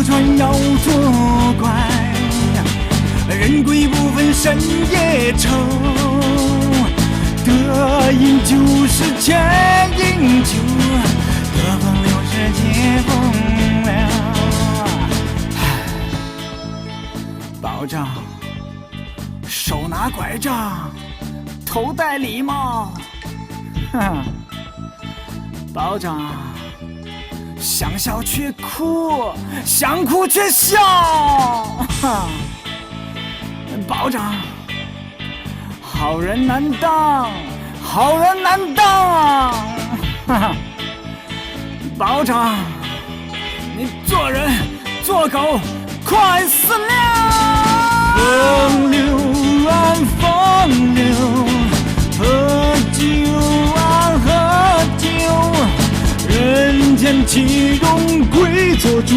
船要作怪，人鬼不分深夜愁，得饮就是千饮酒，得风流是解风流。保长，手拿拐杖，头戴礼帽，哼，保长。想笑却哭，想哭却笑，保长，好人难当，好人难当，保长，你做人做狗快死了！风流啊风流，喝酒啊喝酒。人间岂容鬼做主，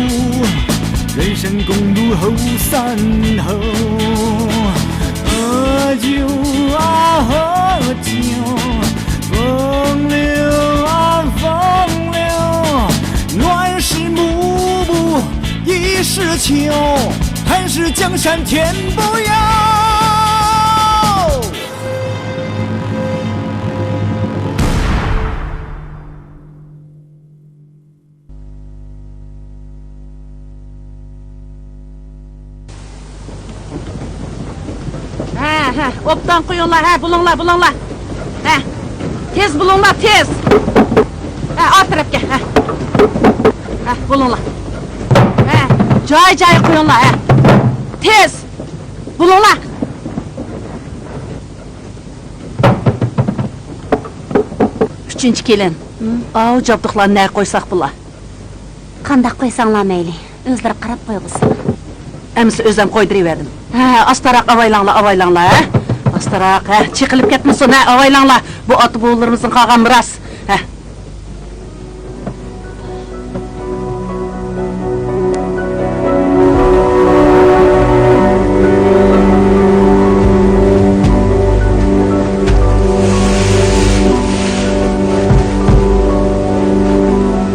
人生共度后三后。喝酒啊喝酒，风流啊风流，暖是暮暮已是秋，寒是江山天不由。Optan koyunlar, bulunlar. Tez bulunlar, tez. Alt tarafga. Bulunlar. Joy koyunlar. Tez. Bulunlar. Üçüncü kelin. Av jabdıqlarını ne koysak bular? Qandaq qoysanlar meyli, özleri qarab qoyğusun. Əmisi özüm koydurıverdim. Astarak avaylanlar. Astarak, çıkılıp ketmesin, avaylanlar. Bu atı boğullarımızın kalan miras.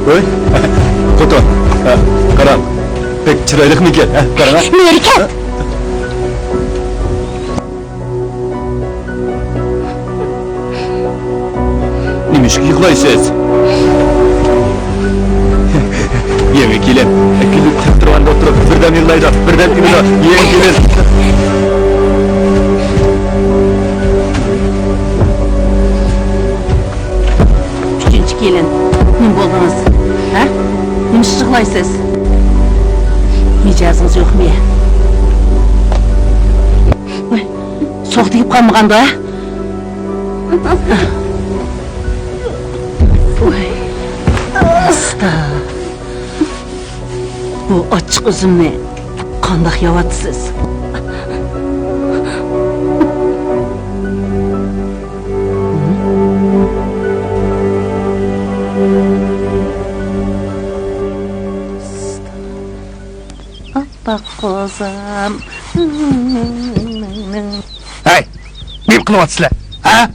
Oy, Koton, Karan, pek çıraylık mı gel, Karan ha? Meriket! Nimiş ki yıkılaysınız? Yeni gelin, gülüp tıktırvanda oturup birden yıllaydı, birden gülüyor, yeni gelin. Üçüncü gelin, ne buldunuz? Nimiş yıkılaysınız? Micazınız yok mu ya? Soğuk deyip kalmağanda ha? Usta. Bu açık üzümle kandak yavatsız. Bak kozam. Hey, ne kılıvatsızlar? Ha?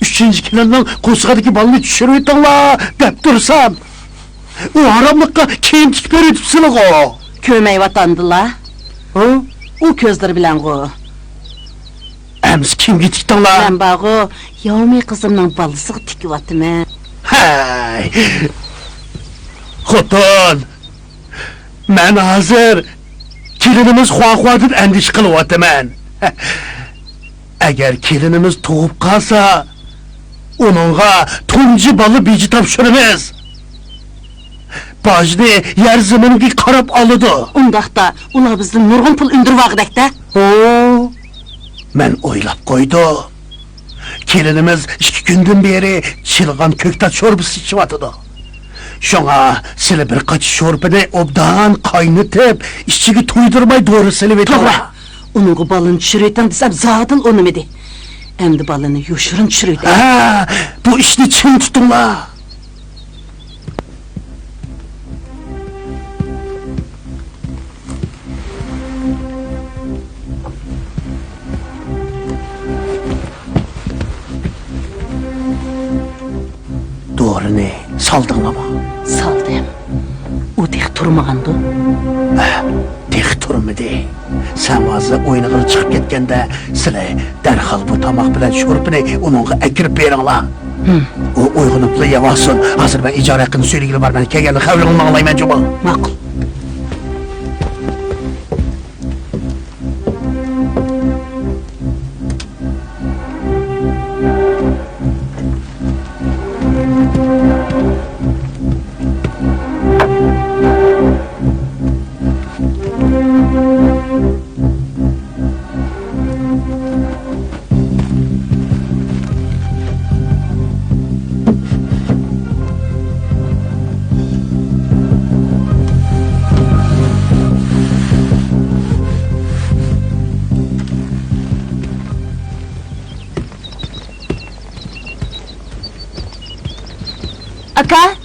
Üçüncü kenardan Koskadaki balını düşürüyordun la, dep dursam. O haramlıkla kim tikber edipsiniz o? Kömey vatandılar. O közleri bilen o. Ems kim gitiktin la? Ben bağı, yavmi kızımın balısı tiki vatım he. Hey! Xoton! Ben hazır, kelinimiz Xuanxuadan endiş kılıvatım ben. Eğer kelinimiz doğup kalsa, onunla tuncu balı bici tapşırmaz. Bacını yer zımınki karab alıdı. Ondaqda, ular bizden nurgun pul ündür vaqdakda. Ben oylap koydum. Kelinimiz 2 günden beri çılgan köktaş çorbası içivatıdı. Şuna sile birkaç şorbını obdan kaynatıp işçiyi tuydurmay doğru silivedi. Toğra, onun balını çürüyten desem zaten onu medi. Emdi balını yuşurun çürüyten. Bu işini çin tutun la. Doğru ne? Saldın ama. Saldım. O de Tex turmagandı. Tek turmadı. Sen vazı oyununa çıkıp getkende sile derhal bu tamak bilen şorpunu onunla ekirip verin. O uygunuplu yavaşsın. Hazır ben icra hakkını söyleyeyim var ben kegelli havlığını alayım ben cuma. Makul. Aka!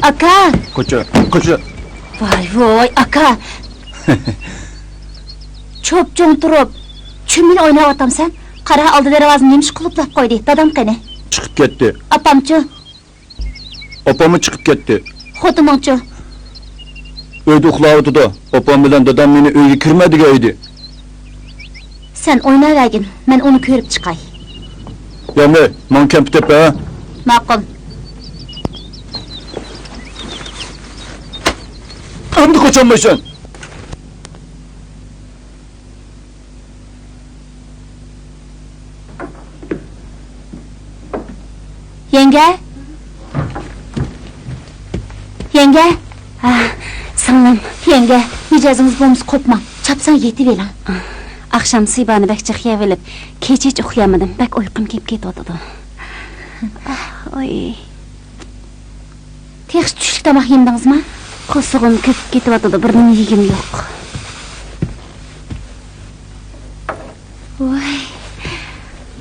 Aka! Koça. Vay, aka! Çöp turib, chumil o'ynayaptam sen. Qara oldi darvozani nemish qulflab qo'ydi. Dadam qani? Çıkıp gitti. Opamchi, Opamı çıkıp gitti. xotinimchi. Uyda uxlavdi da. Opam bilan dadam meni uyga kirmadigaydi. Sen o'ynayvergin, men uni ko'rib chiqay. Yamay, man kemp tepe ha. Ma'qul. Hamdi koçanmaysan. Yenge? Yenge? Singlim, yenge, mijozingiz bo'lmasa qo'pma. Chapsan yetib eling. Akşam Sibani bek chiqyab olib, kecha hech uxlamadim. Bak uyqum kelib ketadi. Oy. Tex tushlik tomoq yemdingizmi? Qo'sig'im ko'p ketyapti, bir nima yegim yo'q. Voy.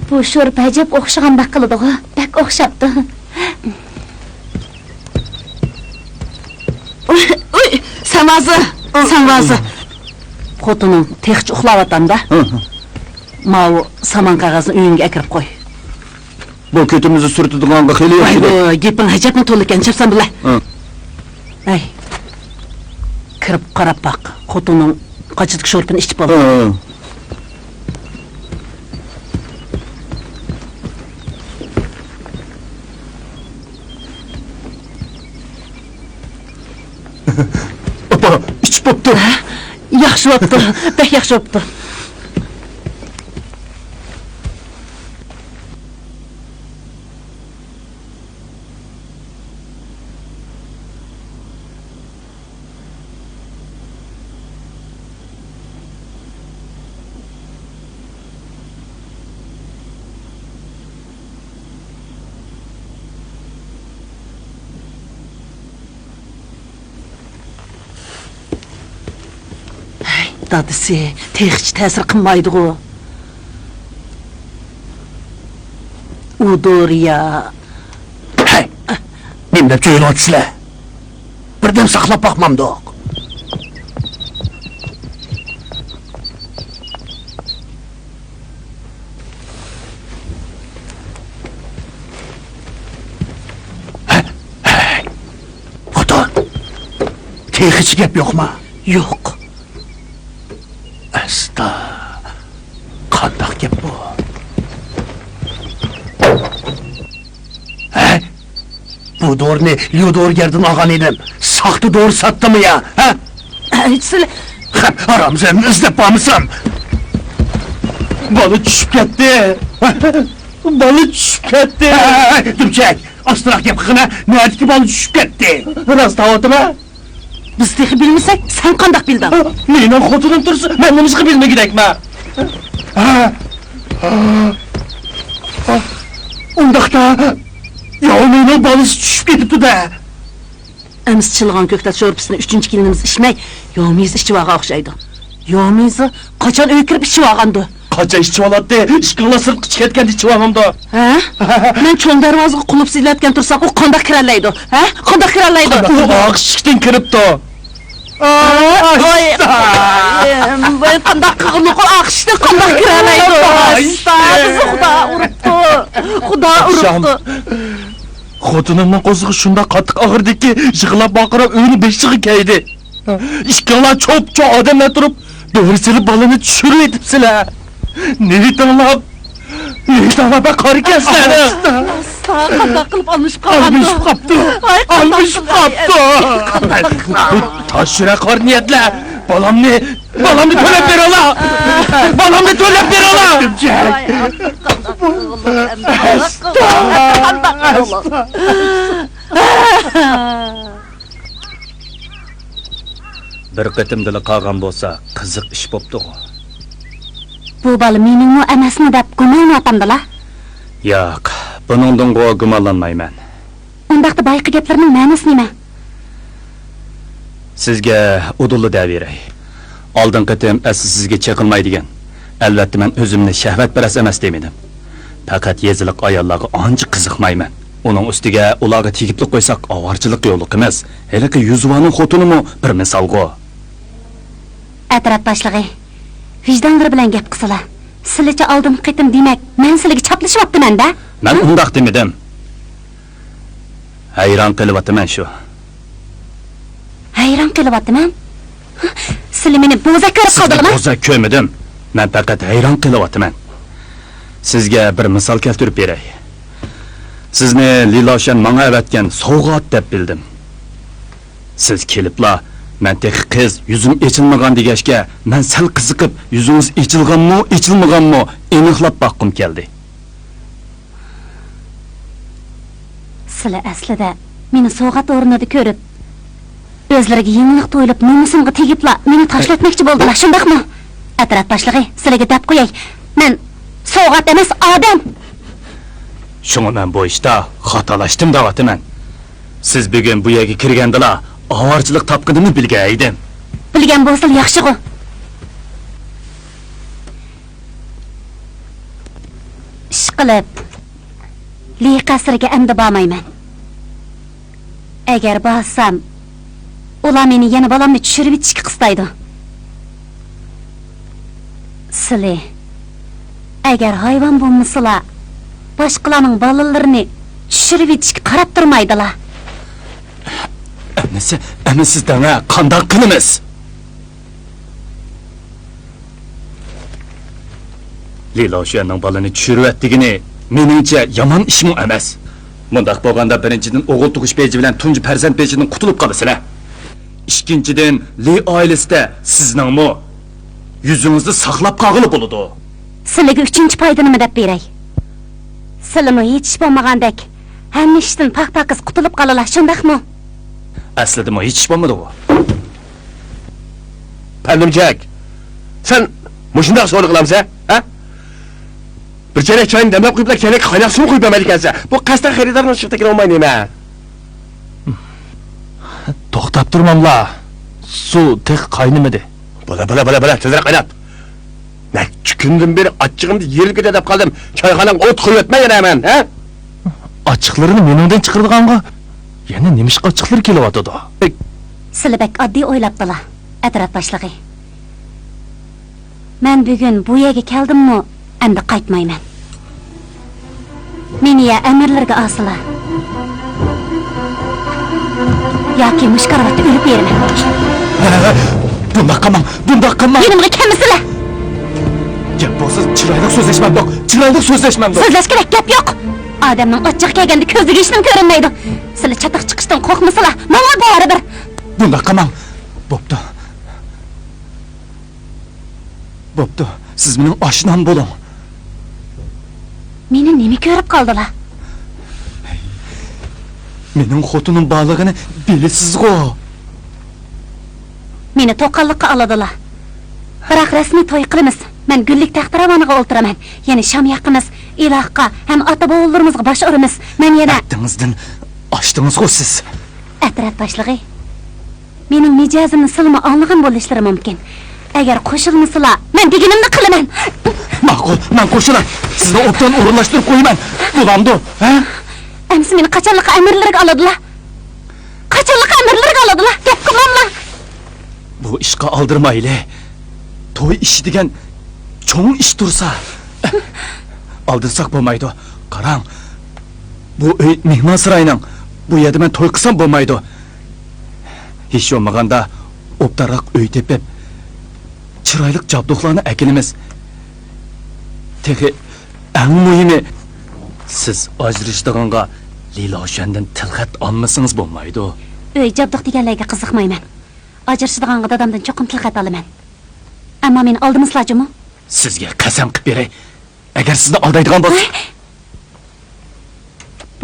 Bu sho'rpa ajab o'xshagandek qiladi-ku. Bak o'xshabdi. Uy, sen vazı. Xotinim Texchi uxlayotganda. Mau saman qog'ozni uyingga akirib qo'y. Bu kötümüzü sürtüdüğünde xeyli Voy, yaxshi. bu geping ajabmi to'liq ekan, chapsan bilay. Ay. Kirib qarab baq. Xotining qochidik sho'rpini ichib bo'ldi. Opa, içip boptu. Yaxshi bo'pti, bek yaxshi bo'pti. Dadisi, Texchi ta'sir qilmaydi-ku. Udur ya. Hey! Benim de cöyle otsile. Birden saklap bakmam da. Hey! Otur. Hiç gep yok mu? Yo'q. Esta. Kandak gep bu. He? Bu doğru ne? Liodor gerdin ağan edim. Saktı doğru sattı mı ya? He? Sizlar Aramızın izlep bağımısın. Balı düşüp gitti. Balı düşüp gitti. Dümçek. Astırak yapıkına ne etti ki balı düşüp gitti. Rast tavatına. biz texi bilmasak, sen qandaq bilding? Menin xotinim tursa, men nimishqa bilmay kerakman. Ondaqda yavruning balısı düşüp ketibdi da. Amiz chilg'on ko'ktat sho'rpisini 3-chi kelinimiz ichmay, yo'miz ichib olgan o'xshaydi. Yo'mizni qachon uy kirib ichib olgandi? Qacha ichib oladi, ishqilla sirtqi chiqayotgan ichib olmamda. Ha? Men cho'ng darvozaga qulib silayotgan tursam, u qandoq kiralaydi? Ha? Qandoq kiralaydi? U og'ishikdan kiribdi. Voy, voy, qandoq qilib aqishni qandoq kiralaydi? Bizni Xudo uribdi. Xudo uribdi. Xotinimning qo'zig'i shunda qattiq og'irdiki, yig'lab baqirib uyni beshig'i kaydi. Ikkallar cho'pcha odamlar turib, do'risini balani tushirib etibsizlar. Nevitanlab qari keslarni. Qanday qilib almışıp Almışıp qapti. Almışıp qapti. Taşıra qor niyatlar. Balamni to'lab ber ola. Balamni to'lab ber ola. Bir qitimdili qolgan bo'lsa, qiziq ish bo'pti-ku. Bu bola meningmi emasmi deb gumonlatamdila. Yo'q, buningdan gumonlanmayman. Undaqda bayqi gaplarning ma'nosi nima? Sizga udulli deb beray. Oldin qitim asli sizga chaqilmaydigan. Albatta men o'zimni shahvatparast emas demedim. Faqat yeziliq ayollarga ancha qiziqmayman. Uning ustiga ularga tegibli qo'ysak, avorchilik yo'liq emas. Haligi yuzvaning xotinimi bir misolgo. Atraf boshlig'i. Vijdonlar bilan gap qilsalar. Sizlarcha oldin qitim demak, men sizlarga chaplashyapman-da. Men undaq demedim. Hayron qilyapman shu. Hayron qilyapman. Sizlar meni bo'zak ko'rib qoldingmi? Bo'zak ko'rmadim. Men faqat hayron qilyapman. Sizga bir misol keltirib beray. Sizni Liloshan menga avatgan sovg'at deb bildim. Siz kelibla, men tek qiz yuzim echilmagan degashga, men sal qiziqib, yuzingiz echilganmi, echilmaganmi aniqlab boqqim keldi. Sizlar aslida meni sovg'at o'rnida ko'rib, o'zlariga yengillik to'yilib, nomusimga tegibla meni tashlatmoqchi bo'ldilar, shundaqmi? Atraf boshlig'i, sizlarga deb qo'yay. Men sovg'at emas, odam. Shunga men bu ishda xatolashdim deyapman. Siz bugun bu yerga kirgandilar, avorchilik topqinini bilgaydim. Bilgan bo'lsa yaxshi-ku. Ishqilib, Li qasriga endi bormayman. Agar borsam, ular meni yana bolamni tushirib yetishga qistaydi. Sizlar agar hayvon bo'lmasalar, boshqalarning bolalarini tushirib yetishga qarab turmaydilar. Endi sizdan qanday qilamiz? Liloshanning balani tushirayotdigini meningcha yomon ishmi emas. Mundaq bo'lganda birinchidan o'g'il tug'ish beji bilan tunji farzand bejidan qutulib qolasizlar. Ikkinchidan Li oilasida sizningmi yuzingizni saqlab qolg'ili bo'ladi. Sizlarga uchinchi foyda nima deb beray? Sizlarmi hech ish bo'lmagandek, hamma ishdan paxtaqiz qutulib qolalar, shundaqmi? Aslida hech ish bo'lmadi bu. Pandimjak, sen mushundaq so'ri qilamsan, ha? Bir çeyrek çayını demlab qo'yiblar, kerak qaynoq suv qo'yib bermaydi ekansan. Bu qasdan xaridorni chiqib kira olmaydi nima? To'xtab turmamla. Suv tek qaynamadi. Bo'la, tezroq qaynat. Necha kundan beri achchig'imni yerib ketadi deb qoldim. Choyxonam o't qo'yib o'tmay yana men, ha? Ochiqlarini meningdan chiqirdiganqa. Yana nimishqa ochiqlar kelyotdi. Sizlar bak oddiy o'ylabdilar, atraf boshlig'i. Men bugun bu yerga keldimmi, endi qaytmayman. Meni ya amirlarga asila. Yoki mushkaratda o'lib beraman. Bundoq qilmang. Menimga kelmasizlar. Gap bo'lsa chiroyli so'zlashmam yo'q. So'zlash kerak, gap yo'q. Odamning ochiq kelganda ko'ziga hech nima ko'rinmaydi. Sizlar chatoq chiqishdan qo'rqmasizlar. Menga baribir. Bundoq qilmang. Bo'pti. Siz mening oshnam bo'ling. Meni nima ko'rib qoldilar? Mening xotinim borligini bilasiz-ku. Meni to'qalliqqa oladilar. Biroq rasmiy to'y qilamiz. Men gullik taxtiravoniga o'ltiraman. Ya'ni sham yaqimiz, ilohga ham ota-bovularimizga bosh uramiz. Men yana Dingizdan ochdingiz-ku siz. atraf boshlig'i. Mening mijozimni silma anlagan bo'lishlari mumkin. Agar qo'shilmasizlar, men deganimni qilaman. Ma'qul, men qo'shilaman. Sizni obdan o'rinlashtirib qo'yaman. Bo'lamdi, ha? Amsi meni qachonliq amirlarga oladilar? Gap qilmamlar. Bu ishga oldirmayli. To'y ishi degan cho'ng ish tursa. Aldirsak bo'lmaydi. Qarang. bu uy mehmon sirayning. Bu yerda men to'y qilsam bo'lmaydi. Hech bo'lmaganda obdaroq uy tepib, chiroyli jabduqlarni akilimiz. Texi eng muhimi siz ajrashdiganga Liloshandan tilxat olmasangiz bo'lmaydi. Uy jabduq deganlarga qiziqmayman. Ajrashadigan dadamdan cho'qim tilxat olaman. Ammo meni oldimizlarjimi? Sizga qasam qilib beray. Agar sizni aldaydigan bo'lsa,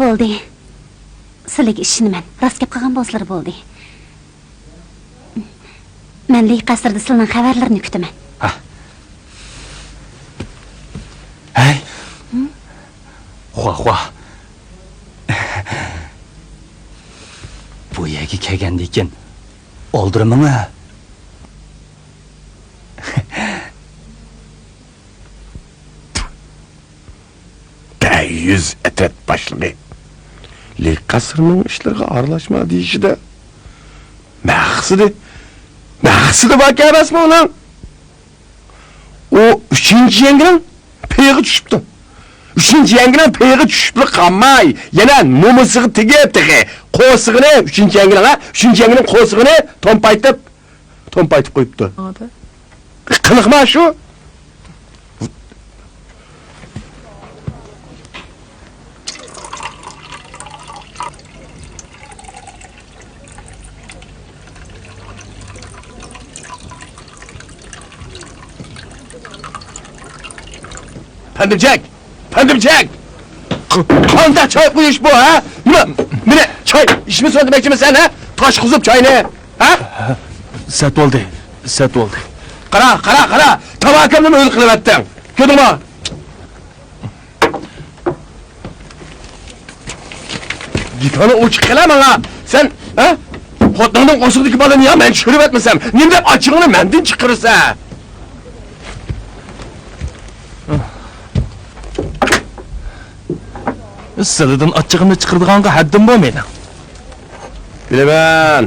Bo'ldi. Sizlarga ishonaman. Rost gap qilgan bo'lsizlar bo'ldi. Men Li qasrda sizlarning xabarlarini kutaman. hey. Xo. Bu yerga kelgandan keyin oldiramang. Yüz etet başlığı. Li kasırının işlerine arlaşma deyişi de Maqsidi bak yarasma ulan. O üçüncü yenginin peygi düşüptü. Üçüncü yenginin peygi düşüptü kalmay. Yana mumısığı tige. Qo'sig'ini üçüncü yenginin qo'sig'ini tompaytib qo'yibdi. Qiliqma shu. Pandımcak! Kanda çay koyuş bu ha? Mine çay, işimi söylemek mi sen ha? Taş kuzup çayını, ha? Set oldu. Qara, tabakımda mı öyle kılıvettin? Gördün mü? Gitana uç kelem ha? Sen, ha? Hotlanın qo'shiqdagi balani ya men tushirib etmasam, nima deb ochig'ini mendan chiqarsa? Sizlardan achchig'imni chiqirdiganga haddim bo'lmaydi. Bilaman.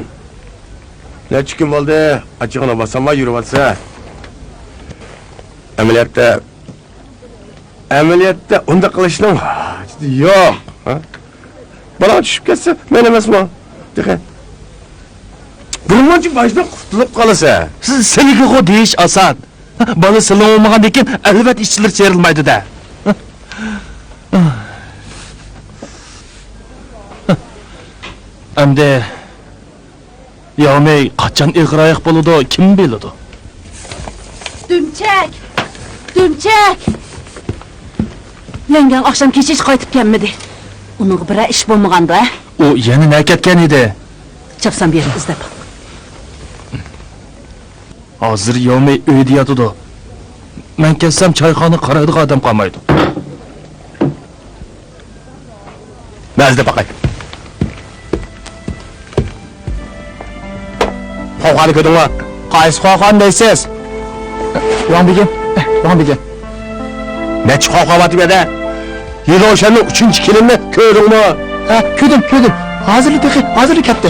Necha kun bo'ldi, ochig'ini bosamay yuribsa. Amaliyotda unda qilishning yo'q, ha? Bana tushib ketsa, men emasman. Degan. Buningcha boshdan qutulib qolsa, Siz seniki qo deyish oson. Bola silan olmagandan keyin albatta ishchilar cherilmaydi-da. Endi Yomey qachon iqroyiq bo'ladi, kim biladi? Dumchak! Yengam akşam kech qaytib kelmadi. Uning bira ish bo'lmaganda, ha? U yana nakatgan edi. Chapsam beri izlab. Hozir Yomey uyda yotadi. Men kelsam choyxona qaraydigan odam qolmaydi. nazda baqay. Qo'qani ko'rdingmi? Qaysi qo'qon deysiz? Yon begim. Necha qo'qavat beda? Yiloshanning 3-kelinni ko'rdingmi? Ha, ko'rdim. Hozirlik ketdi.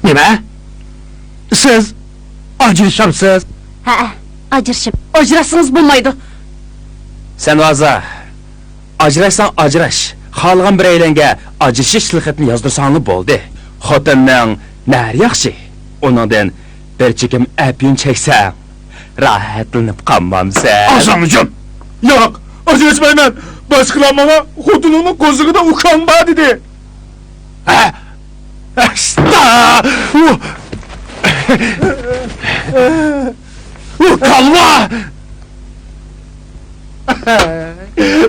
Nima? Siz ajrashamsiz. Ha, ajrashib. Ajrasınız bo'lmaydi. Sen vaza, ajrash. Xalqan bir eylenge ajrashish tilxatini yozdirsangiz bo'ldi. Xotinning nari yaxshi. Uningdan bir chekim apyun cheksang, rahatlanib qolmamsan. Asancım. Yo'q, ajrashmayman. Boshqalar menga xotinimning qo'zig'ida ukanma dedi. Ha? Kalma!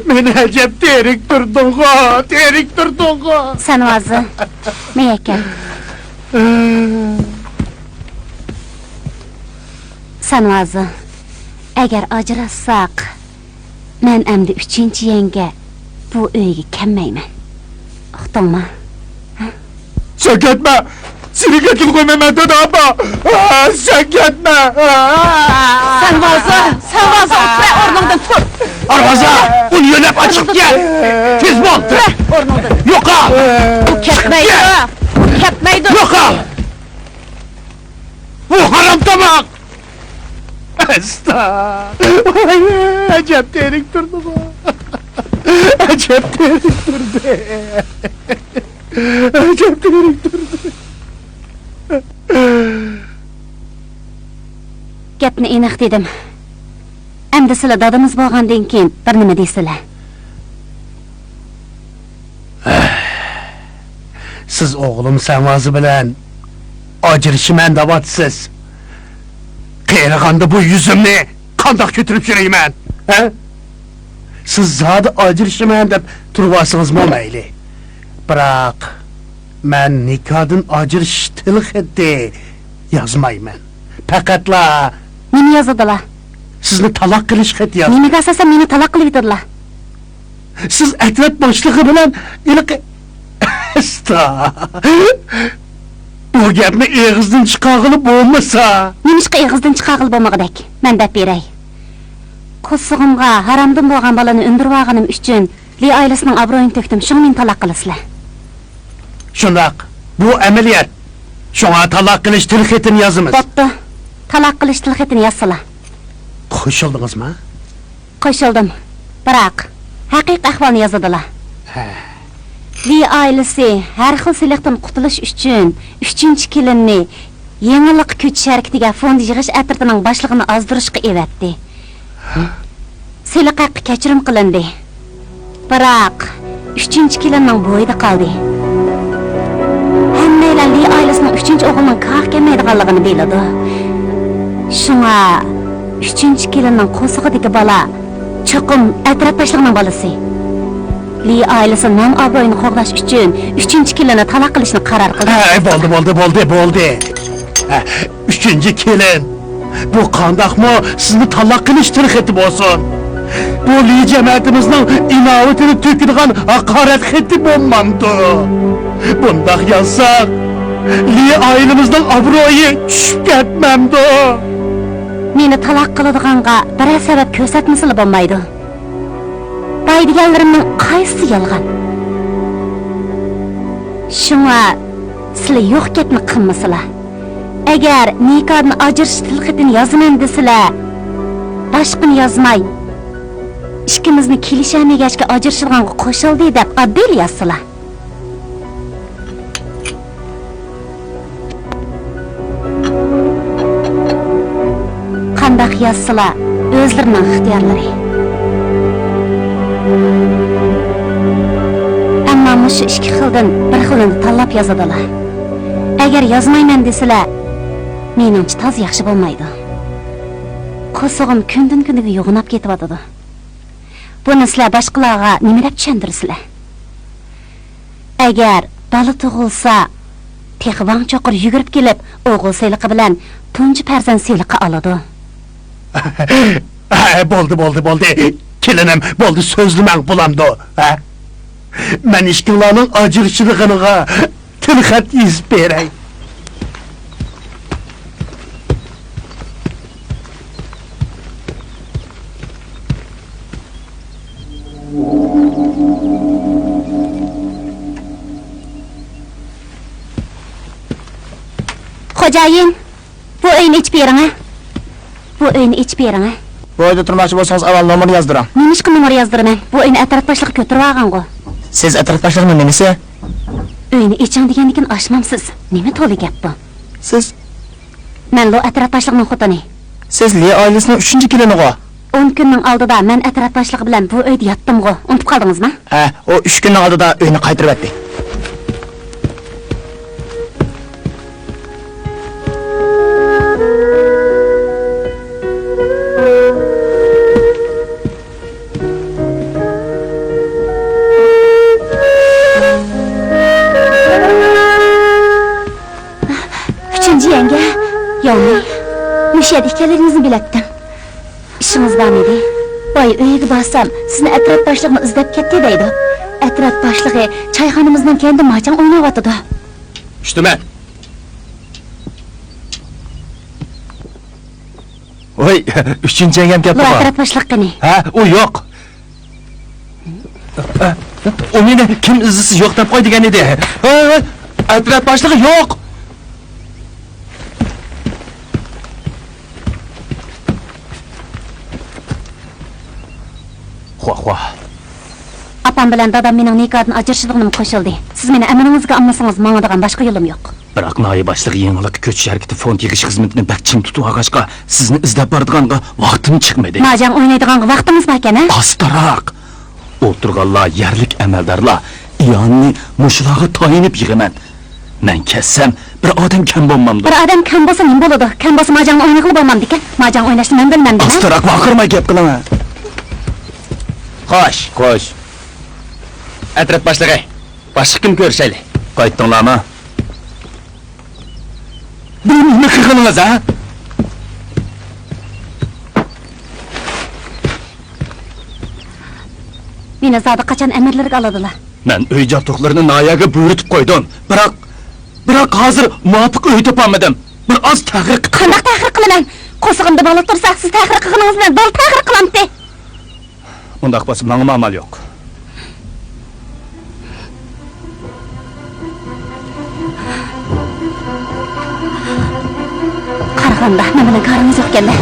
Meni acep terik turdun. Sen vazı. Ne ekan? Sen vazı. Agar ajrashsak, men endi 3-chi yenge bu uyga kelmayman. Uqdingmi? Sus! Sen gitme! Seni getir koymam dedi ama! Sen gitme! Sen vazı, otur ornundan tur. Arvaza! Bunu yönep açıp gel! Tez bol! Ornundan. Yok al! Bu ketmeydi, bu ketmeydi. Yok al! Bu haram tabak! Esta! Acep derik durdu bu! Acep derik durdu! Acep derik durdu! Gapni aniq dedim. Endi sizlar dadimiz bo'lgandan keyin bir nima deysizlar. Siz oğlum Senvazı bilen acırışımen davatsız. Qeyrağanda bu yüzümni qandaq götürüp süreyim ben? He? Siz zadı acırışımen dep turvasınız mı meyli? Bırak. Men nikadın acırış tılık etti. Yazmayım ben. Pakatla Nima yozadilar? sizni talak qilish xat yaz. Nimaga asosan meni taloq qilib yubordilar? Siz etvet başlığı bilen ilk... Esta! Bu gapni ağızdan çıkarılıp olmasa... Nimishqa eg'izdan chiqarg'il bo'lmagidak. Men deb beray. Qo'ssig'imga haromdan bo'lgan bolani undirib olganim uchun Li oilasining obro'yini to'kdim. Shuni meni taloq qilasizlar. Şundak, bu ameliyat. Şuna talak qilish tilxetini yazımız. Bo'pti. Taloq qilish tilxetini yozsalar. Qo'shildingiz mi? Qo'shildim. Biroq haqiqiy ahvolni yozadilar. Li oilasi har xil siliqdan qutulish uchun 3-kelinni Yenilik ko'chish harakatiga fond yig'ish atritining boshlig'ini ozdirishga evatdi. Siliq haqqi kechirim qilindi. Biroq 3-kelinning bo'yida qoldi. Hammalar Li oilasining 3-o'g'lining qaq kelmaydiganligini biladi. Shunga 3-kelinning qo'sig'idagi bola cho'qim atraf boshlig'ining bolasi. Li oilasi nom obro'yini qo'g'dash uchun 3-kelinni taloq qilishni qaror qildi. Boldu. Üçüncü kelin. Bu kandak mı sizni talak qilish tilxeti olsun. Bu li cemaatimizning inovatini tökülgan haqorat xeti bo'lmamdı. Bundak yazsak, li ailemizning obro'yi tushib ketmamdi. Meni taloq qiladiganga biror sabab ko'rsatmasila bo'lmaydi. Daydiganlarimning qaysi yolg'on? Shunga sizlar yo'q gapni qilmasizlar. Agar nikohni ajrish tilxetini yozaman desizlar, boshqani yozmay, ikkimizni kelishamagachga ajrashilganga qo'shildi deb oddiy yozsizlar. Qanday yozsizlar, o'zlarining ixtiyorlari. Ammo shu ikki xildan bir xilini tanlab yozadilar. Agar yozmayman desizlar, meningcha toz yaxshi bo'lmaydi. Qo'sig'im kundan-kuniga yo'g'inab ketyapti. Buni sizlar boshqalarga nima deb tushuntirsizlar? Agar bola tug'ilsa, texvang cho'qir yugurib kelib, o'g'il seliqi bilan tunji farzand seliqi oladi. Boldu. Kelinim, boldu sözlümen bulamdı. Men işkilarının acırışılığına tilxet iz berey. Xo'jayin, bu uyni ichib bering, ha? Bu uyni ichib bering, ha? Bu uyda turmoqchi bo'lsangiz avval nomer yozdiring. Nimishqa nomer yozdiraman? Bu uyni atraf boshlig'i ko'tarib olgan-ku. Siz atrof boshlig'ining nimasi? Uyni iching degandan oshmamsiz. Nima to'g'ri gap bu? Men lo atraf boshlig'ining xotini. Siz Li oilasining 3-kelini-ku. 10 kunning oldida men atraf boshlig'i bilan bu uyda yotdim-ku. Unutib qoldingizmi? O 3 kunning oldida uyni qaytarib etdi. Müşahede hikayelerinizi bilettim. İşiniz var mıydı? Boy uyga bassam, sizni atraf boshlig'ini izlab ketdi deydi. Atraf boshlig'i çayxonamizdan kendi maçan o'ynayotdi. Üstüme. Voy, 3-chi yangam kelibdi. Bu atraf boshliq qani. Ha, u yo'q. O meni kim izisiz yo'q deb qo'y degan edi. Voy, atraf boshlig'i yo'q. Xo. Apam bilan dadam mening nikohdan ajrashishligimni qo'shildi. Siz meni amriningizga olmasangiz, menga degan boshqa yo'lim yo'q. Biroq nayi boshlig'i yangilik ko'chish harakati fond yig'ish xizmatini bakchim tutib olg'achqa sizni izlab boradiganға vaqtim chiqmadi. Majang o'ynaydigan vaqtimiz bor ekan, ha? Pastaroq. O'tirganlar yerlik amaldorlar iyonni mushlarga tayinib yig'aman. Men kessam bir odam kam bo'lmamdi. Bir odam kam bo'lsa nima bo'ladi? Kam bo'lsa majangni o'ynag'ili bo'lmamdi ekan. Majang o'ynashni men bilmayman. Pastaroq vaqirmay gap qilaman. Qo'sh. Atraf boshlig'i. Boshqa kim ko'rishayli? Qaytdinglarmi? Bu nima qilganingiz, ha? Meni zodi qachon amirlarga oladilar? Men uy jabduqlarini nayaga buyurtib qo'ydim. Biroq hozir muvofiq uy topolmadim. Bir oz tahqiq Qanday tahqiq qilaman? Qo'sig'imda bo'lib tursa, siz tahqiq qilganingiz bilan dol tahqiq qilamdi. Undaq bo'lsa, menga amal yo'q. Qarag'anda, nima bilan karingiz yo'q ekan-da.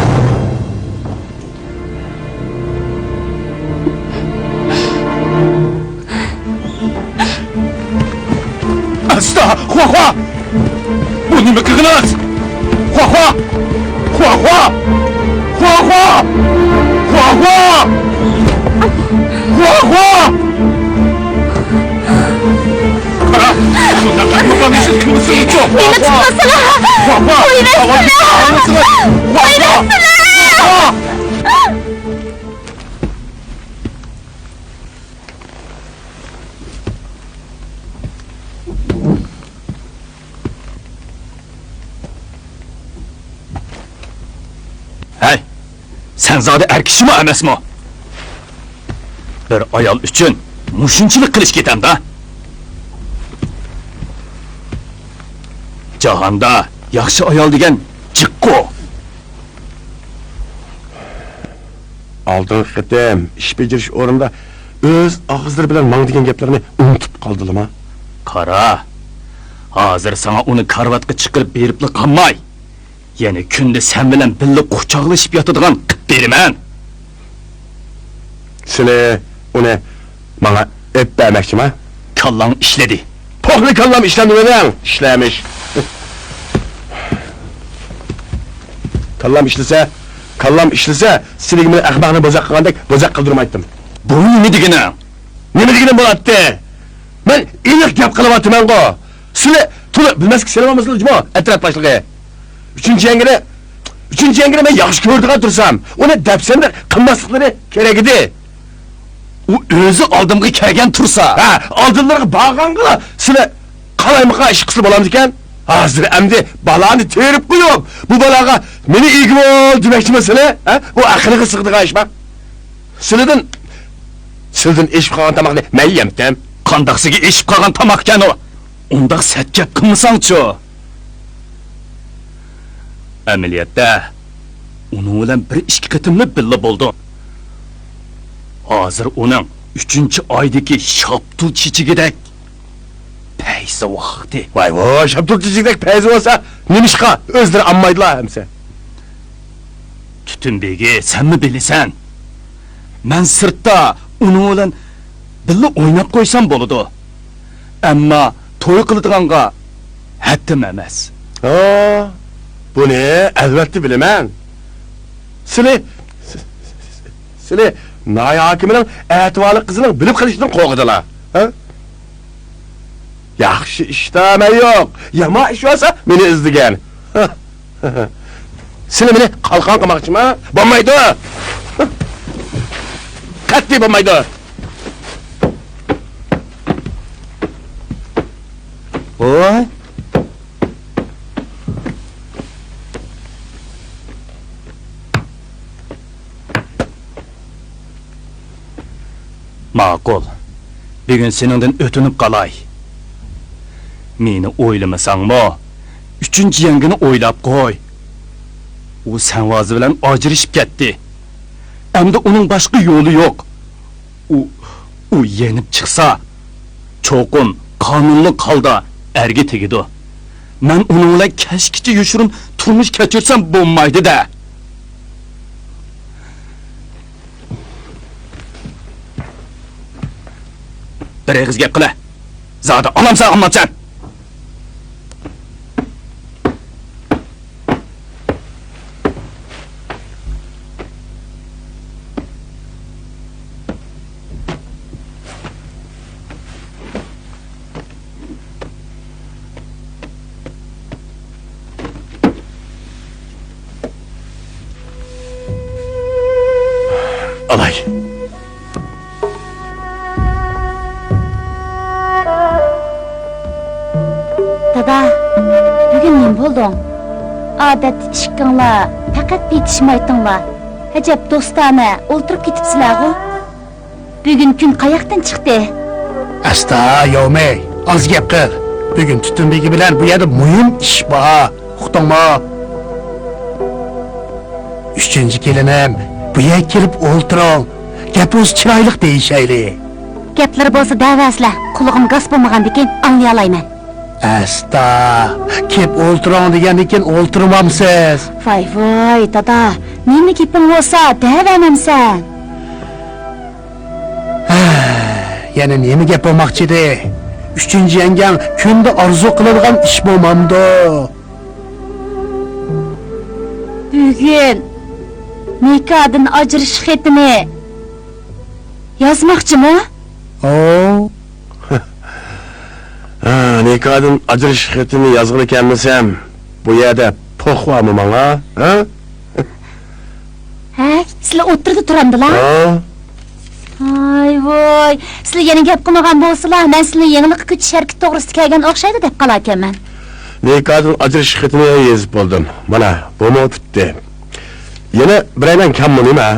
Asta, xo. Bu nima qilganingiz? Xo. Hey, sen zade erkişi mi emasmi? Bir ayol uchun mushunchilik qilish ketam-da. Jahonda yaxshi ayol degan jiqqo. Aldın qitim, iş beceriş o'rinda o'z og'izlari bilan mang degan gaplarni unutib qoldilar. Qara. Hozir sana uni karvatga chiqarib beribli qolmay. Yana kunda sen bilan birga quchoqlashib yotadigan qilib beraman. Seni uni bana öp vermekçim ha? Kallang ishladi. Pohli kallam işlemeden işlemiş. Kallam işlese, siligimini ahbağını bozak kılgandak bozak kıldırmaydım. Bu nima degani? Nima degani bo'laddi? Men iliq gap qilyapman go. Sizlar to'la bilmaski selamamizlar jimo, atraf boshlig'i. 3-yangini men yaxshi ko'rdigan tursam, uni dapsamda qilmasliklari kerak edi. U o'zi oldimga kelgan tursa, Ha, oldinlarga borganga sizlar qalaymiqa ish qilsa bo'lamiz ekan? Hozir endi balani terib qo'yib, bu balaga meni egib ol demoqchimisizlar? Ha? U aqliga sig'digan ish bak. Sizdan ish qilgan tamoqni men yemdim. qandaqsiga eshib qolgan tomoq ekan u. Undaq satgap qilmasang-chi. Amaliyotda uning bilan bir ikki qatimli billa bo'ldim. Hozir uning 3-oydagi shaptul chichigidek paysa vaqti. Vay vay, şaptul çiçekdek peyzi olsa nimişqa özleri ammaydılar hemse. Tutunbegi, sen mi bilisan? Men sirtda uning bilan billa o'ynab qo'ysam bo'ladi. Ammo to'y qiladiganға haddim emas. Aa, bu ne? Elbette bilemem. Sili Naya hakiminin etivarlı kızının bilip kılışından korkudular. Ha? Yaxşı iştahım yok. Yama iş olsa beni izdigen. Sili beni kalkan kımakçım ha? Bombaydı. Katli bombaydı. Voy. Ma'qul. Bugun seningdan o'tinib qolay. Meni o'ylamasanmi? 3-yangini o'ylab qo'y. U Sanvozi bilan ajrashib ketdi. Endi uning boshqa yo'li yo'q. U yenib chiqsa, cho'qim qonunli holda erga tegidi. Men uning bilan kashkicha yoshirin turmush kechirsam bo'lmaydi-da. Bir eg'iz gap qila. Zoda onamsan ammasan. Alay. Dada, bugün men bo'lding? Odat ishqinglar, faqat betishmaytinglar. Ajab do'stona o'ltirib ketibsizlar-ku. Bugun kun qayoqdan chiqdi? Asta yovmey, az gap qil. Bugun tutunbegi bilan bu yerda muhim ish bor. Uqdingmi? 3-chi kelinim, bu yerga kelib o'ltiring. Gapimiz chiroyli deyishayli. Gaplar bo'lsa davaslar, qulog'im g'as bo'lmagandikin anlay olayman. Asta, kep o'ltiring degandan o'ltirmamsiz. Voy, dada, nima gaping bo'lsa davanamsan. Yana nima gap bo'lmoqchi edi? 3-chi yangam kunda orzu qiladigan ish bo'lmamdi. Bugun nikohdan ajrish xatini yozmoqchimi? Oo. Nikohdan ajrish xatini yozg'ili kelmasam, bu yerda po'xvami menga, ha? Ha, sizlar o'tirdi turamdilar. Voy, sizlar yana gap qilmagan bo'lsalar, men sizlarni yangilik kutish harakati to'g'risida kelgan o'xshaydi deb qolarkanman. Nikohdan ajrish xatini yozib bo'ldim. Mana, bu bitdi. Yana biraydan kammi nima?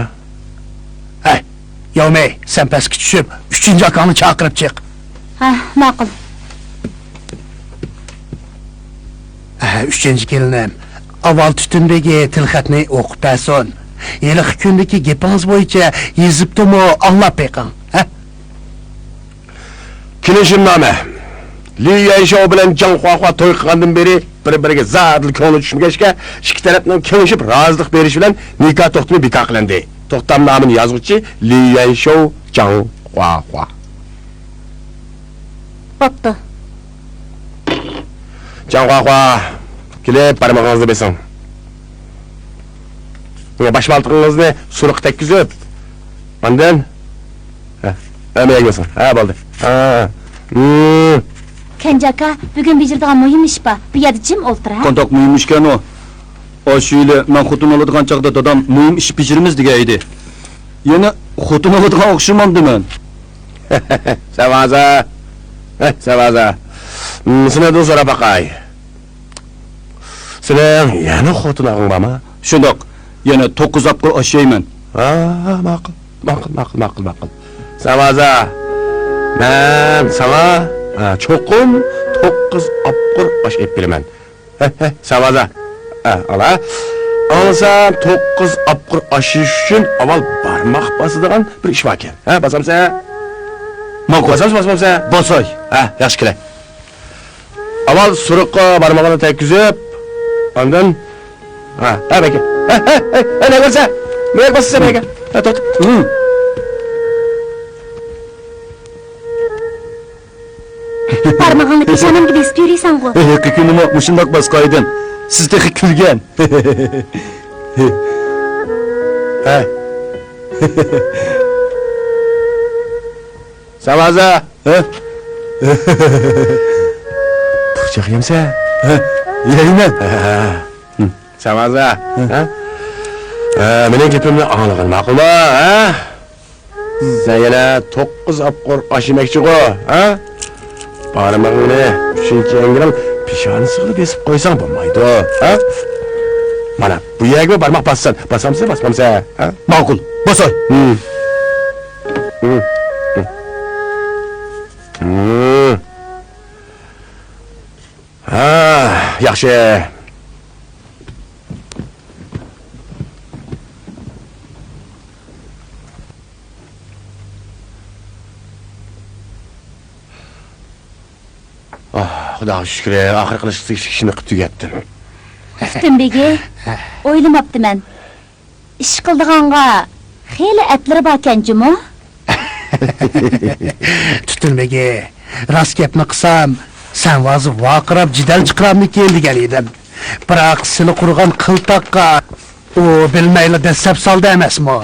Hey, yovmey, sen pastga tushib, 3-chi akani chaqirib chiq. Ha, ma'qul. 3-chi kelinim, avval tutunbegi tilxatni o'qib bersin. Yili kundagi gapingiz bo'yicha yezibdimi, anglab beqing, ha? Kelishimnoma. Li Yanshou bilan Jang Huahua to'y qilgandan beri bir-biriga zadil ko'ngli tushmagachga, ikki tarafdan kelishib rozilik berish bilan nikoh to'xtami bekor qilindi. To'xtamnomini yozuvchi Li Yanshou Jang Huahua. Bo'pti. Jang Huahua, kelib barmog'ingizni besing. Bunga boshmaltig'ingizni suruq tekkizib. Ondan amaga besing. Ha, bo'ldi. Ha. Kenjaka, bugun bijirdigan muhim ish bor. Bu yerda jim o'ltir, ha? Qandoq muhim ishkan o? Oshuyli, men xotin oladigan chaqda dadam muhim ish bijirimiz degan edi. Yana xotin oladigan o'xshamamdi men. Savaza. Savaza. Sinadan so'rab baqay. Sening yana xotin o'g'ling bormi? Shundoq, yana 9 apqir oshayman. Ha, ma'qul. Savaza. Men sana cho'qim 9 apqir osh ep beraman. Savaza. Ala. Olsam 9 apqir oshish uchun avval barmoq bosadigan bir ish bor ekan. Ha, bosamsa? Ma'qul. Bosamsa? Bosay. Ha, yaxshi kelar. Avval suruqqa barmog'ini tekkizib, ondan beka. Ne bo'lsa? Ne bo'lsa beka. To'xt. Parmağını peshonamga besib yuraysan-ku. Haqiqiy nima mushundoq bosqaydin. Siz texi kulgan. Hey. Savaza. Bıçak yemse? Yeyman. Savaza. Mening gapimni anglag'in ma'qulmi, ha? Sen yana 9 apqor oshimakchi-ku, ha? Barmog'ini 3-chi yangidan peshoni sig'ilib besib qo'ysang bo'lmaydi, ha? Mana bu yerga barmoq bassan, basamsa, ha? Ma'qul. Bosay. yaxshi. Xudoga shukr, oxir qilishsiz ishni tugatdim. Tümbegi, o'ylamabdiman. Ish qildiganga xeyli atları barkan jumu. Tutilmagi, rost gapni qilsam, sen vozib vaqirab jidal chiqarammikin degan edim. Biroq seni qurgan qiltoqqa u bilmayli dasab soldi emasmi?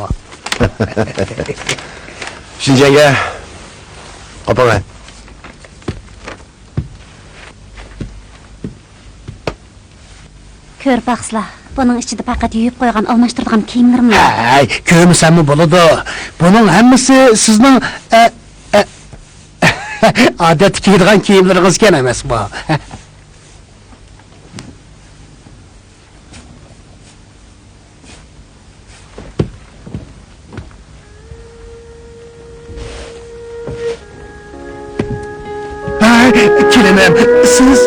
Shinjanga qopaman. Ko'r baxsla. Bunun ichida faqat yuyib qo'ygan, almashtirgan kiyimlarim bor. Ay, ko'rmasammi bo'ladi. Buning hammasi sizning odatda kiyadigan kiyimlaringiz ekan emasmi? Ay, kelinim, siz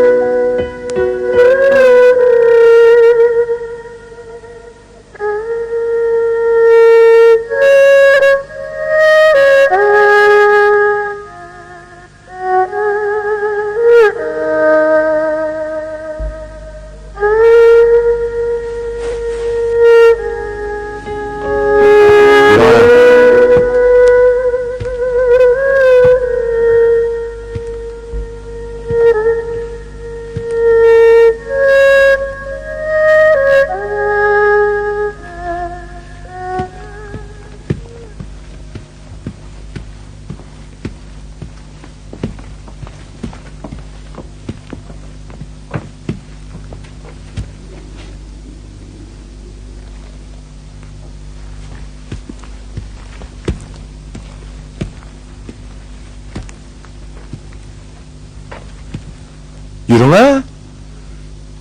Yürün ha.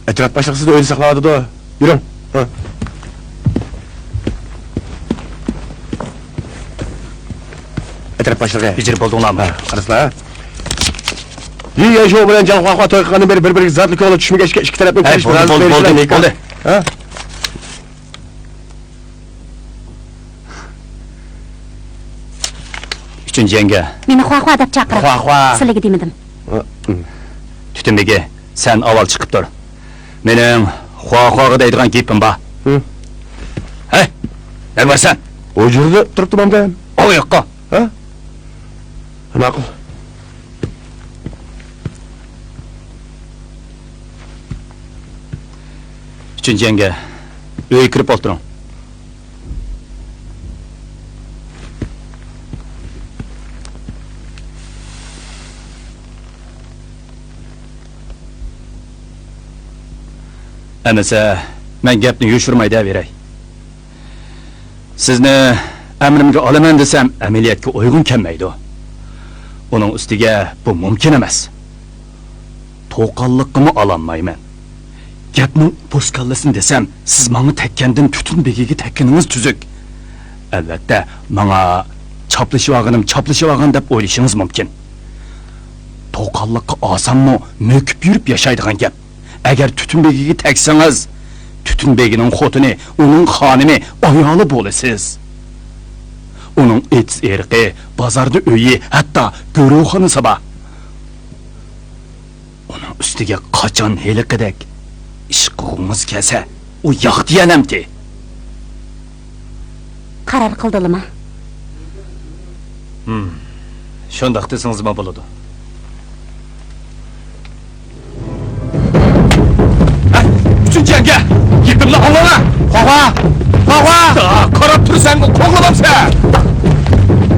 Etraf başlıksı da öyle sakladı da. Yürün. Ha. Etraf başlığı. Becirip oldunlarmı? Qarasla ha. İyi ya şu bilen can qaqqa toyqandan beri bir-biriga zatlik olib tushmaga ikki tarafdan Hey, bo'ldi. Ha? Üçüncü yenge, Meni xo-xo deb chaqirib. Xo-xo. Sizlarga demadim. Tütünbegi, sen aval çıkıp dur. Mening xo-xoga deydigan gapim bor. Hı. Hey, ne var sen? O yerda turibdi mamda. O yoqqa. Ha? Ma'qul. Üçüncü yenge, uyga kirib o'tiring. Emese, men gapni yushurmay deyaveray. Sizni amrimga olaman desam, amaliyotga uygun kelmaydi. Uning ustiga bu mumkin emas. To'qalliqimni ololmayman. Gapning poskallasini desam, siz menga tekkandan Tütünbegiga tekkaningiz tuzuk. Albatta, menga chaplashib olgan deb o'ylashingiz mumkin. To'qalliqqa olsammi, mökib yurib yashaydigan gap. Agar Tütünbegiga teksangiz, Tütünbegining xotini, uning xonimi, ayoli bo'lasiz. Uning erqi, bozorda uyi, hatto go'ro'xonasi bor. Uning ustiga qachon heliqidek ish qilg'ingiz kelsa, u yoqdi yanamti. Qaror qildingmi? Shundoq desangiz nima bo'ladi? Üçüncü yenge, gapimni anlama. Xo-xo! Xo-xo! Qarab tursan, qo'g'lamamsan.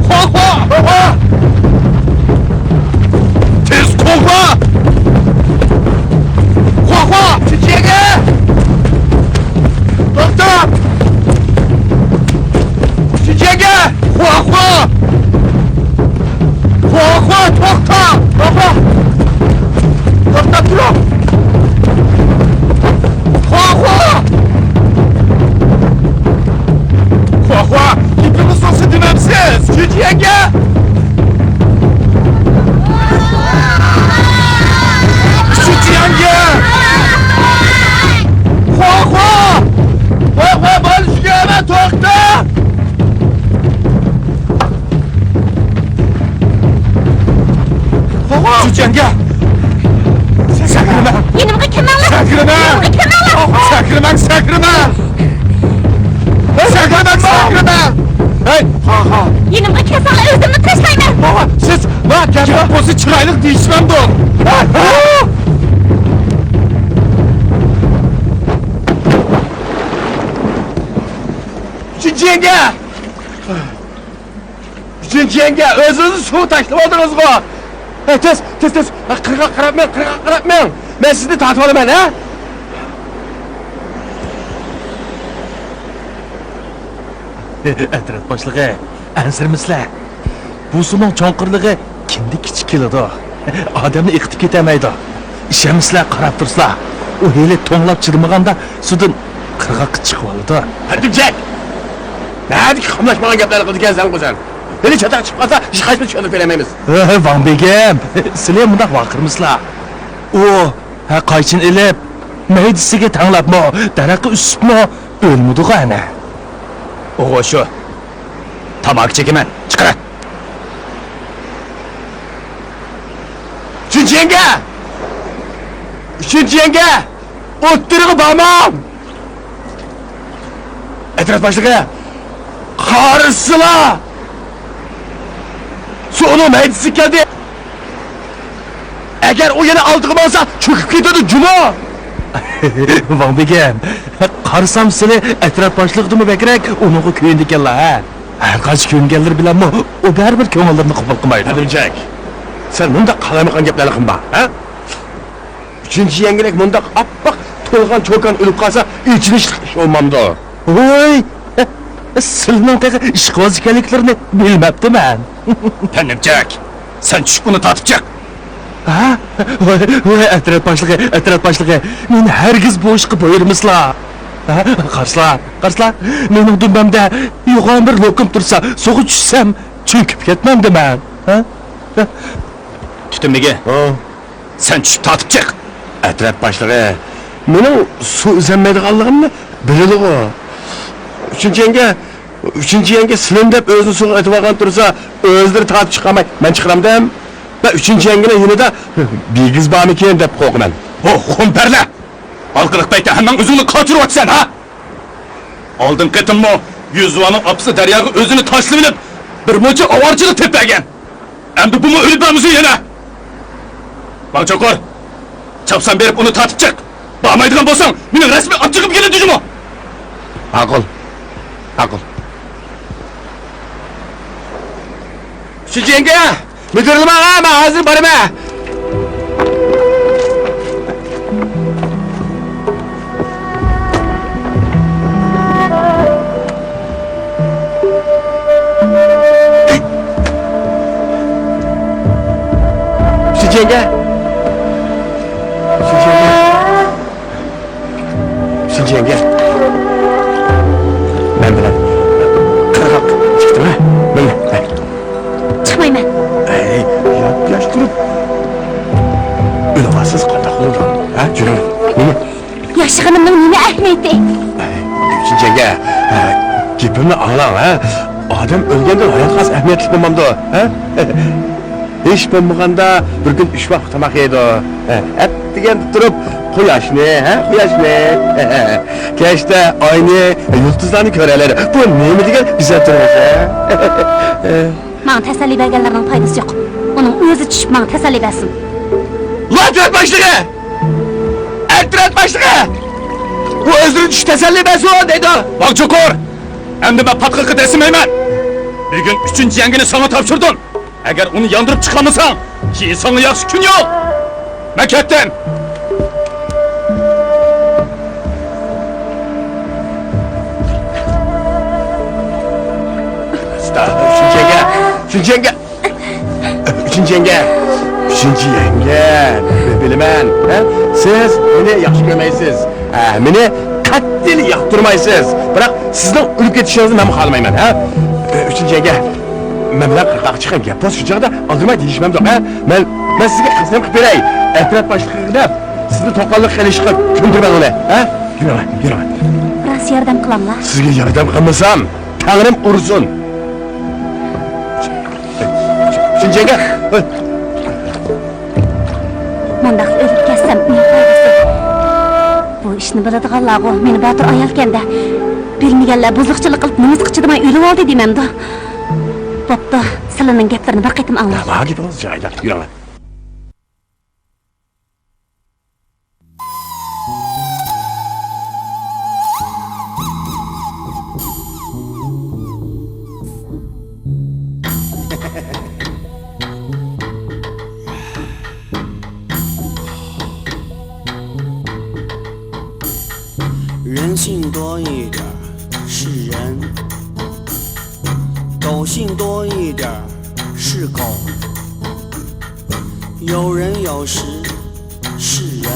Qo'g'la! Tez qo'g'la! Qo'g'la! Üçüncü yenge! To'xta! Üçüncü yenge! Qo'g'la! Qo'g'la, to'xta! Qo'g'la! To'xta turing! Xo-xo, gapimiz so'zsa demamsiz, Üçüncü yenge! Üçüncü yenge! to'xta! Uchanga! Sakrama! Yenimga kirmanglar! Sakrama! Sakrama! Sakrama! Sakrama! Sakrama! Hey! Yenimga kirsanglar o'zimni tashlayman! Baba, siz gap bo'lsa chiroyli deyishmamdi. Uchinchi yanga! Uchinchi yanga, o'zingiz suv tashlab oldingiz-ku. Tez, qirg'a qarabman. Men sizni tatib olaman, ha? Atraf boshlig'i, ansirmisizlar. Bu suvning cho'nqirligi kimda kichik keladi? Odamni yiqitib ketamaydi. Ishamisizlar, qarab tursizlar. U hali to'nglab chirmaganda suvdan qirg'oqqa chiqib oldi. Hadimjak! Nima qamlashmagan gaplarni qilgansan o'zing? Beni chataq chiqib qolsa, hech qaysi tushunib beramaymiz. Van begim, sizlar bundaq vaqirmisizlar. U qaychin ilib, maydisiga tanglabmi, daraxtga usibmi, o'lmudi ana. O'g'o shu. Tamak chekaman, chiqara. Uchinchi yanga! Uchinchi yanga! O'ttirig'i bormam! Atrof boshlig'i! Qarisizlar! Suvni maydisi keldi. Agar u yana oldiga borsa, cho'kib ketadi, jumo! Van begim, qarsam sizlar atrof boshlig'idimi bekrak, uningga ko'yindikanlar, ha? Har qaysi ko'nganlar bilanmi, u baribir ko'ngillarni qabul qilmaydi. Hadimjak, sen bunda qalamagan gaplarni qilma, ha? Uchinchi yangilik bunda oppoq to'lg'an cho'kan o'lib qolsa, ichinish ish olmamdi. Voy! Sizning taqa ishqiboz ekanliklarini bilmabdiman. Tanimjak, sen tushib uni tatib chiq. Ha? Voy, atrof boshlig'i, meni hargiz bu ishga buyurmisizlar. Qarslar, mening dumbamda yo'g'on bir lokum tursa, sug'ib tushsam, cho'kib ketmamdiman. Ha? Tutumligi, sen tushib tatib chiq. Atrof boshlig'i, mening suv izlanmaydiganligimni biladi-ku. Uchinchi yanga silim deb o'zini suv etib olgan tursa, o'zlari tatib chiqamay, men chiqaramdim. Va uchinchi yangining yanida bigiz bormikin deb qo'rqaman. Xumparla! Alqiliq paytda hamman o'zingni qochiryapsan, ha? Oldin qitimmi, Yuzvani opsi daryoga o'zini tashlab olib, bir muncha ovorchilik tepagan. Endi buni o'libamiz yana. Baqchoqor, chapsan berib uni tatib chiq. Bormaydigan bo'lsang, meni rasmiy achchiqib keladi jumo. Aql. Uchinchi yanga, müdürlüğüme ama hazır barıma. Üçüncü yenge. Ben bilen. Kırık çıktı mı? Böyle. Chiqmayman. Yapıştırıp Ülvasız qandaq olur. Ha, jürüm. Nima? Yashig'inimning nima ahamiyati? Uchinchi yanga, gapimni anglang, ha? Odam o'lganda hayotga ahamiyatli bo'lmamdi, ha? Hech bo'lmaganda bir kun 3 vaqt tomoq yeydi. At deganda turib quyoshni, ha? Quyoshni. Kechda oyni, yulduzlarni ko'ralar. Bu nima degan go'zal turmush, ha? Menga tasalli berganlarning foydasi yo'q. Uning o'zi tushib menga tasalli bersin. Atrof boshlig'i! Atrof boshlig'i! Bu o'zini tush tasalli bersin dedi. Baqchoqor, endi men patqiqqa desimayman. Bugun 3-yangini sana topshirdim. Agar uni yondirib chiqamasang, keyin sana yaxshi kun yo'q. Men ketdim. Üçüncü yenge, bilaman, ha? Siz meni yaxshi ko'rmaysiz. Meni qattiq yoqtirmaysiz. Biroq sizning o'lib ketishingizni men xohlamayman, ha? Uchinchi yenge, men bilan qirqoq chiqib gap bos shu joyda oldirmay deyishmam yo'q, ha? Men sizga qasam qilib beray. Atrof boshlig'i deb sizni to'qonlik qilishga ko'ndirman uni, ha? Yuraman. nasıl yardım kılamlar? Sizga yordam qilmasam, Tangrim ursin. Shunchaki. Mandaq ölüp ketsem ne faydası? Bu işni biladiganlar go, meni botir ayolkanda bilmaganlar buzuqchilik qilib nimiz qichidimay o'lib oldi deymanda. Bo'pti, sizlarning gaplarini bir qaytim angla. Nima gapingiz joyida? Yuringlar.人性多一点是人，狗性多一点是狗。有人有时是人，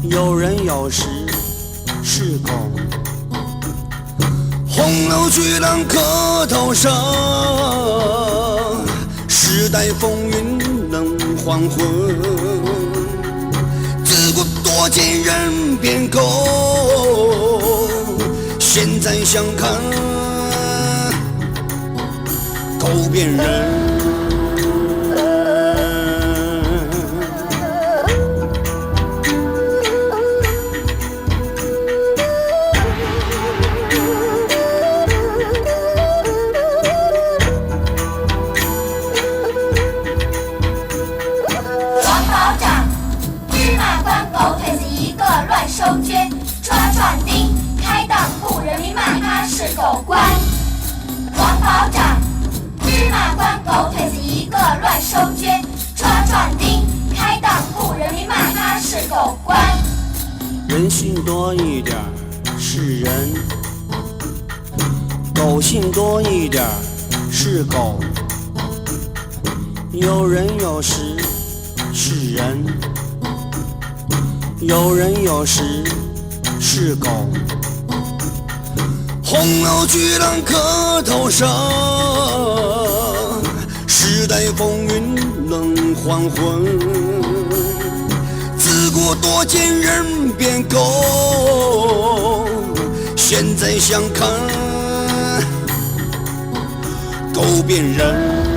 有人有时是狗。红楼巨浪客头上，时代风云能还魂。自古多见人变狗，现在想看狗变人。收捐，抓壮丁，开档雇人民骂他是狗官。王保长，芝麻官狗腿子一个乱收捐，抓壮丁，开档雇人民骂他是狗官。人性多一点是人，狗性多一点是狗。有人有时是人，有人有时是狗。红楼巨浪客头上，时代风云能还魂。自古多见人变狗，现在想看狗变人。